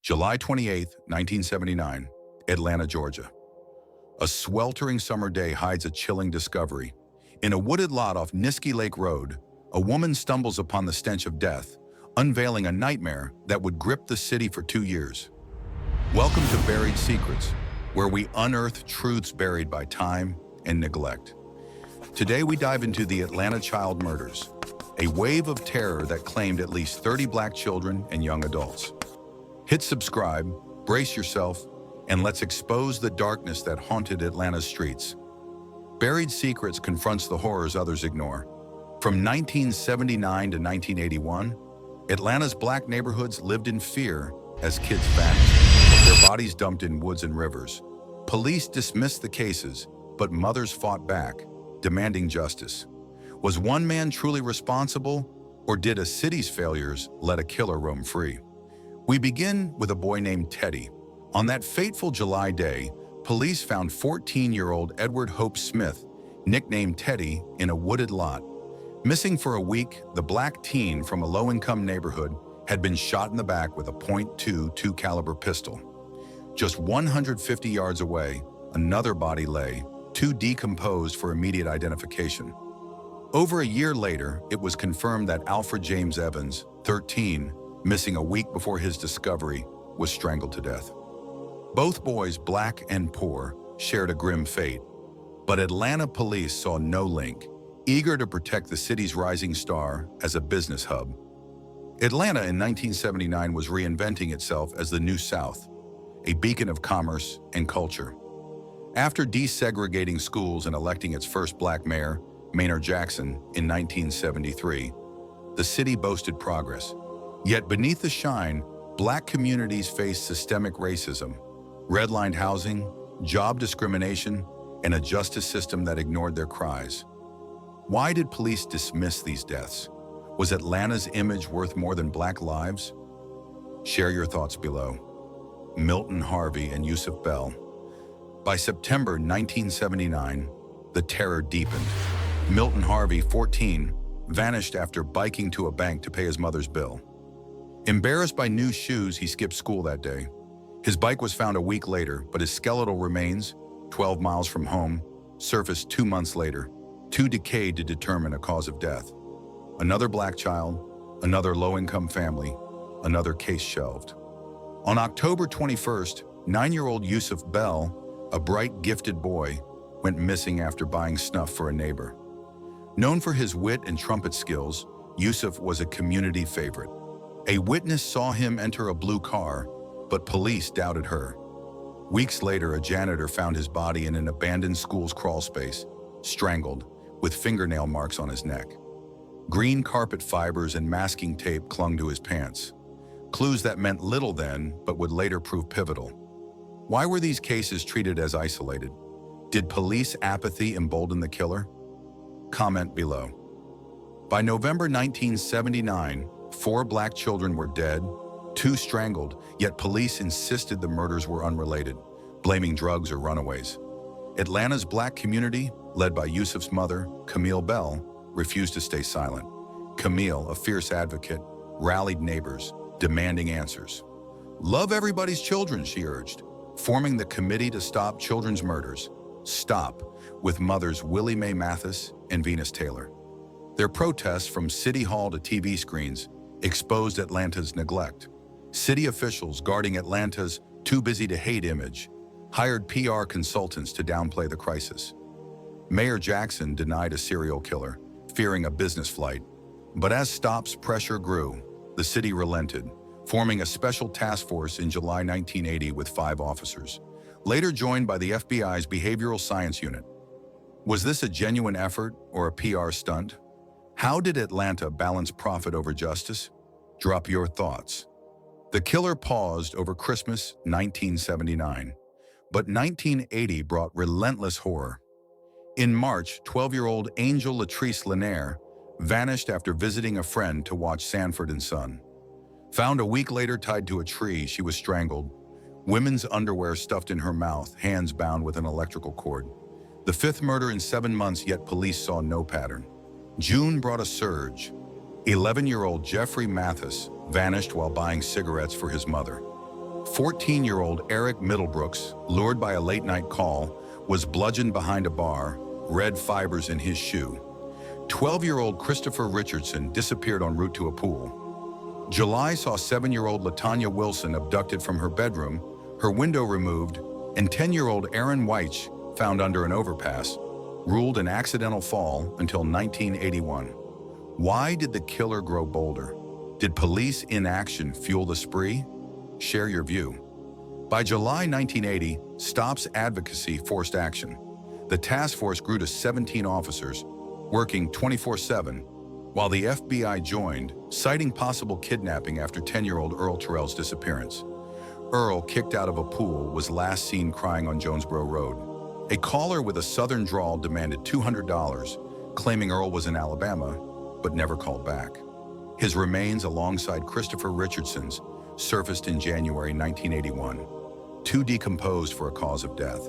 July 28, 1979, Atlanta, Georgia. A sweltering summer day hides a chilling discovery. In a wooded lot off Niskey Lake Road, a woman stumbles upon the stench of death, unveiling a nightmare that would grip the city for 2 years. Welcome to Buried Secrets, where we unearth truths buried by time and neglect. Today we dive into the Atlanta child murders, a wave of terror that claimed at least 30 Black children and young adults. Hit subscribe, brace yourself, and let's expose the darkness that haunted Atlanta's streets. Buried Secrets confronts the horrors others ignore. From 1979 to 1981, Atlanta's Black neighborhoods lived in fear as kids vanished, their bodies dumped in woods and rivers. Police dismissed the cases, but mothers fought back, demanding justice. Was one man truly responsible, or did a city's failures let a killer roam free? We begin with a boy named Teddy. On that fateful July day, police found 14-year-old Edward Hope Smith, nicknamed Teddy, in a wooded lot. Missing for a week, the Black teen from a low-income neighborhood had been shot in the back with a .22 caliber pistol. Just 150 yards away, another body lay, too decomposed for immediate identification. Over a year later, it was confirmed that Alfred James Evans, 13, missing a week before his discovery, was strangled to death. Both boys, Black and poor, shared a grim fate, but Atlanta police saw no link, eager to protect the city's rising star as a business hub. Atlanta in 1979 was reinventing itself as the New South, a beacon of commerce and culture. After desegregating schools and electing its first Black mayor, Maynard Jackson, in 1973, the city boasted progress. Yet beneath the shine, Black communities faced systemic racism, redlined housing, job discrimination, and a justice system that ignored their cries. Why did police dismiss these deaths? Was Atlanta's image worth more than Black lives? Share your thoughts below. Milton Harvey and Yusuf Bell. By September 1979, the terror deepened. Milton Harvey, 14, vanished after biking to a bank to pay his mother's bill. Embarrassed by new shoes, he skipped school that day. His bike was found a week later, but his skeletal remains, 12 miles from home, surfaced 2 months later, too decayed to determine a cause of death. Another Black child, another low-income family, another case shelved. On October 21st, 9-year-old Yusuf Bell, a bright, gifted boy, went missing after buying snuff for a neighbor. Known for his wit and trumpet skills, Yusuf was a community favorite. A witness saw him enter a blue car, but police doubted her. Weeks later, a janitor found his body in an abandoned school's crawl space, strangled, with fingernail marks on his neck. Green carpet fibers and masking tape clung to his pants. Clues that meant little then, but would later prove pivotal. Why were these cases treated as isolated? Did police apathy embolden the killer? Comment below. By November 1979, 4 Black children were dead, 2 strangled, yet police insisted the murders were unrelated, blaming drugs or runaways. Atlanta's Black community, led by Yusuf's mother, Camille Bell, refused to stay silent. Camille, a fierce advocate, rallied neighbors, demanding answers. "Love everybody's children," she urged, forming the Committee to Stop Children's Murders, STOP, with mothers Willie Mae Mathis and Venus Taylor. Their protests, from City Hall to TV screens, exposed Atlanta's neglect. City officials, guarding Atlanta's too busy to hate image, hired PR consultants to downplay the crisis. Mayor Jackson denied a serial killer, fearing a business flight. But as STOP's pressure grew, the city relented, forming a special task force in July 1980 with 5 officers, later joined by the FBI's Behavioral Science Unit. Was this a genuine effort or a PR stunt? How did Atlanta balance profit over justice? Drop your thoughts. The killer paused over Christmas 1979, but 1980 brought relentless horror. In March, 12-year-old Angel Latrice Lanier vanished after visiting a friend to watch Sanford and Son. Found a week later tied to a tree, she was strangled, women's underwear stuffed in her mouth, hands bound with an electrical cord. The 5th murder in 7 months, yet police saw no pattern. June brought a surge. 11-year-old Jeffrey Mathis vanished while buying cigarettes for his mother. 14-year-old Eric Middlebrooks, lured by a late-night call, was bludgeoned behind a bar, red fibers in his shoe. 12-year-old Christopher Richardson disappeared en route to a pool. July saw 7-year-old Latanya Wilson abducted from her bedroom, her window removed, and 10-year-old Aaron Weich found under an overpass, ruled an accidental fall until 1981. Why did the killer grow bolder? Did police inaction fuel the spree? Share your view. By July 1980, Stop's advocacy forced action. The task force grew to 17 officers, working 24/7, while the FBI joined, citing possible kidnapping after 10-year-old Earl Terrell's disappearance. Earl, kicked out of a pool, was last seen crying on Jonesboro Road. A caller with a southern drawl demanded $200, claiming Earl was in Alabama, but never called back. His remains, alongside Christopher Richardson's, surfaced in January 1981, too decomposed for a cause of death.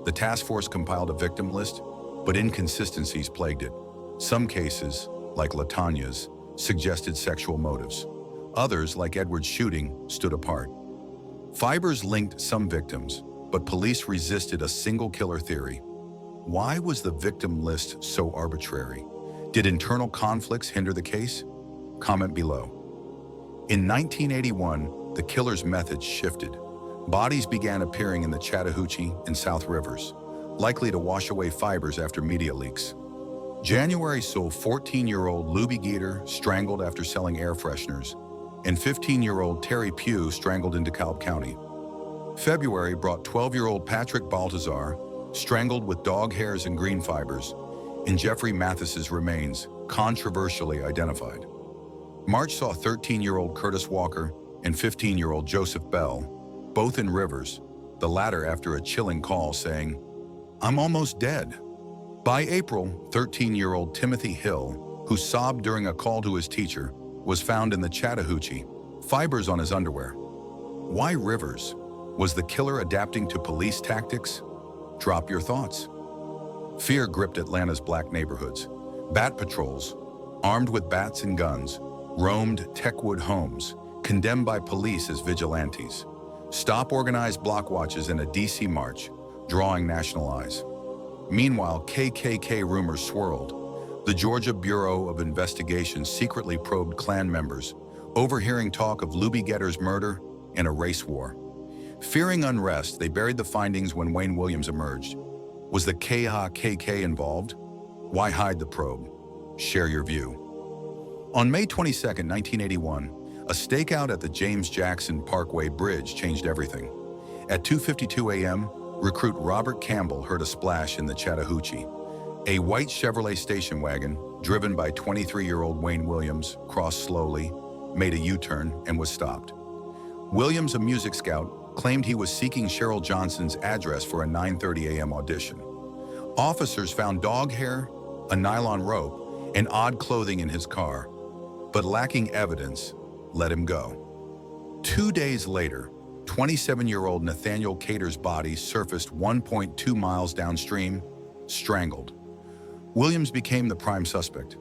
The task force compiled a victim list, but inconsistencies plagued it. Some cases, like Latanya's, suggested sexual motives. Others, like Edward's shooting, stood apart. Fibers linked some victims, but police resisted a single killer theory. Why was the victim list so arbitrary? Did internal conflicts hinder the case? Comment below. In 1981, the killer's methods shifted. Bodies began appearing in the Chattahoochee and South Rivers, likely to wash away fibers after media leaks. January saw 14-year-old Luby Geter strangled after selling air fresheners, and 15-year-old Terry Pugh strangled in DeKalb County. February brought 12-year-old Patrick Baltazar strangled with dog hairs and green fibers, and Jeffrey Mathis's remains controversially identified. March saw 13-year-old Curtis Walker and 15-year-old Joseph Bell, both in Rivers, the latter after a chilling call saying, "I'm almost dead." By April, 13-year-old Timothy Hill, who sobbed during a call to his teacher, was found in the Chattahoochee, fibers on his underwear. Why Rivers? Was the killer adapting to police tactics? Drop your thoughts. Fear gripped Atlanta's black neighborhoods. Bat patrols, armed with bats and guns, roamed Techwood homes, condemned by police as vigilantes. Stop organized block watches in a D.C. march, drawing national eyes. Meanwhile, KKK rumors swirled. The Georgia Bureau of Investigation secretly probed Klan members, overhearing talk of Luby Geter's murder and a race war. Fearing unrest, they buried the findings when Wayne Williams emerged. Was the KKK involved? Why hide the probe? Share your view. On May 22, 1981, a stakeout at the James Jackson Parkway Bridge changed everything. At 2:52 a.m., recruit Robert Campbell heard a splash in the Chattahoochee. A white Chevrolet station wagon, driven by 23-year-old Wayne Williams, crossed slowly, made a U-turn, and was stopped. Williams, a music scout, claimed he was seeking Cheryl Johnson's address for a 9:30 a.m. audition. Officers found dog hair, a nylon rope, and odd clothing in his car, but lacking evidence, let him go. 2 days later, 27-year-old Nathaniel Cater's body surfaced 1.2 miles downstream, strangled. Williams became the prime suspect.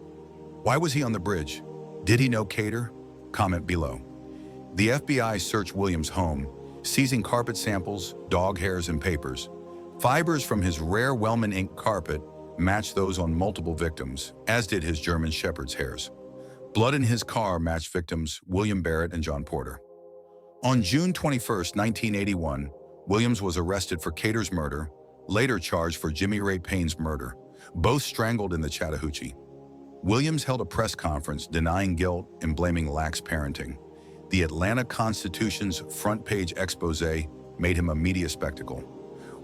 Why was he on the bridge? Did he know Cater? Comment below. The FBI searched Williams' home, seizing carpet samples, dog hairs, and papers. Fibers from his rare Wellman ink carpet matched those on multiple victims, as did his German Shepherd's hairs. Blood in his car matched victims William Barrett and John Porter. On June 21, 1981, Williams was arrested for Cater's murder, later charged for Jimmy Ray Payne's murder, both strangled in the Chattahoochee. Williams held a press conference denying guilt and blaming lax parenting. The Atlanta Constitution's front-page expose made him a media spectacle.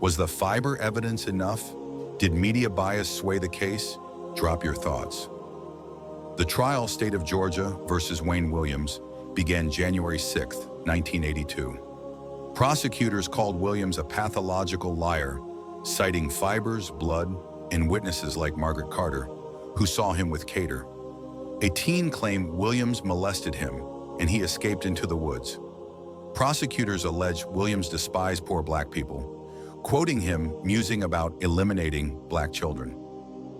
Was the fiber evidence enough? Did media bias sway the case? Drop your thoughts. The trial, State of Georgia versus Wayne Williams, began January 6, 1982. Prosecutors called Williams a pathological liar, citing fibers, blood, and witnesses like Margaret Carter, who saw him with Cater. A teen claimed Williams molested him, and he escaped into the woods. Prosecutors alleged Williams despised poor black people, quoting him musing about eliminating black children.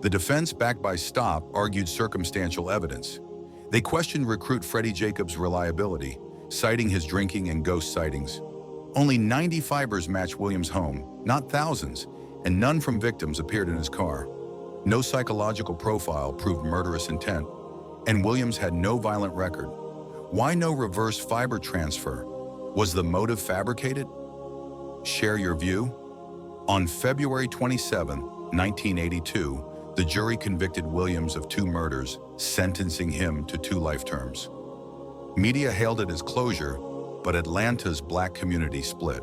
The defense, backed by Stop, argued circumstantial evidence. They questioned recruit Freddie Jacobs' reliability, citing his drinking and ghost sightings. Only 90 fibers match Williams' home, not thousands, and none from victims appeared in his car. No psychological profile proved murderous intent, and Williams had no violent record. Why no reverse fiber transfer? Was the motive fabricated? Share your view. On February 27, 1982, the jury convicted Williams of 2 murders, sentencing him to 2 life terms. Media hailed it as closure, but Atlanta's black community split.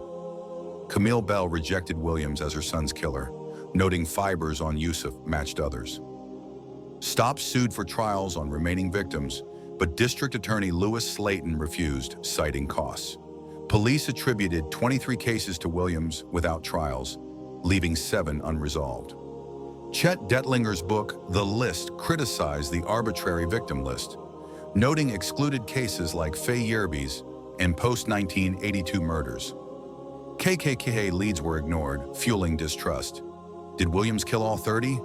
Camille Bell rejected Williams as her son's killer, noting fibers on Yusuf matched others. Stop sued for trials on remaining victims, but District Attorney Lewis Slayton refused, citing costs. Police attributed 23 cases to Williams without trials, leaving 7 unresolved. Chet Dettlinger's book, The List, criticized the arbitrary victim list, noting excluded cases like Faye Yerby's and post-1982 murders. KKK leads were ignored, fueling distrust. Did Williams kill all 30?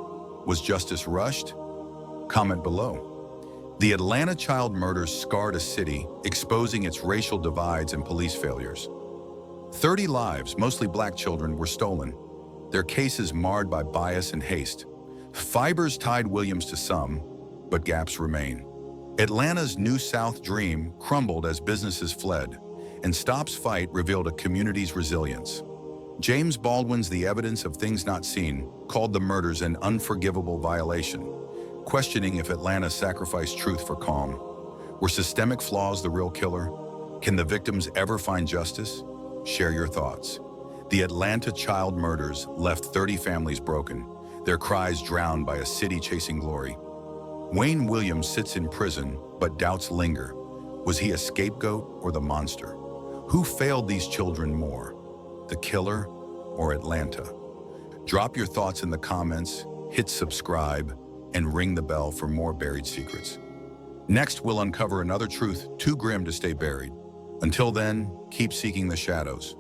Was justice rushed? Comment below. The Atlanta child murders scarred a city, exposing its racial divides and police failures. 30 lives, mostly black children, were stolen, their cases marred by bias and haste. Fibers tied Williams to some, but gaps remain. Atlanta's New South dream crumbled as businesses fled, and Stop's fight revealed a community's resilience. James Baldwin's The Evidence of Things Not Seen called the murders an unforgivable violation, questioning if Atlanta sacrificed truth for calm. Were systemic flaws the real killer? Can the victims ever find justice? Share your thoughts. The Atlanta child murders left 30 families broken, their cries drowned by a city chasing glory. Wayne Williams sits in prison, but doubts linger. Was he a scapegoat or the monster? Who failed these children more, the killer or Atlanta? Drop your thoughts in the comments, hit subscribe, and ring the bell for more buried secrets. Next, we'll uncover another truth too grim to stay buried. Until then, keep seeking the shadows.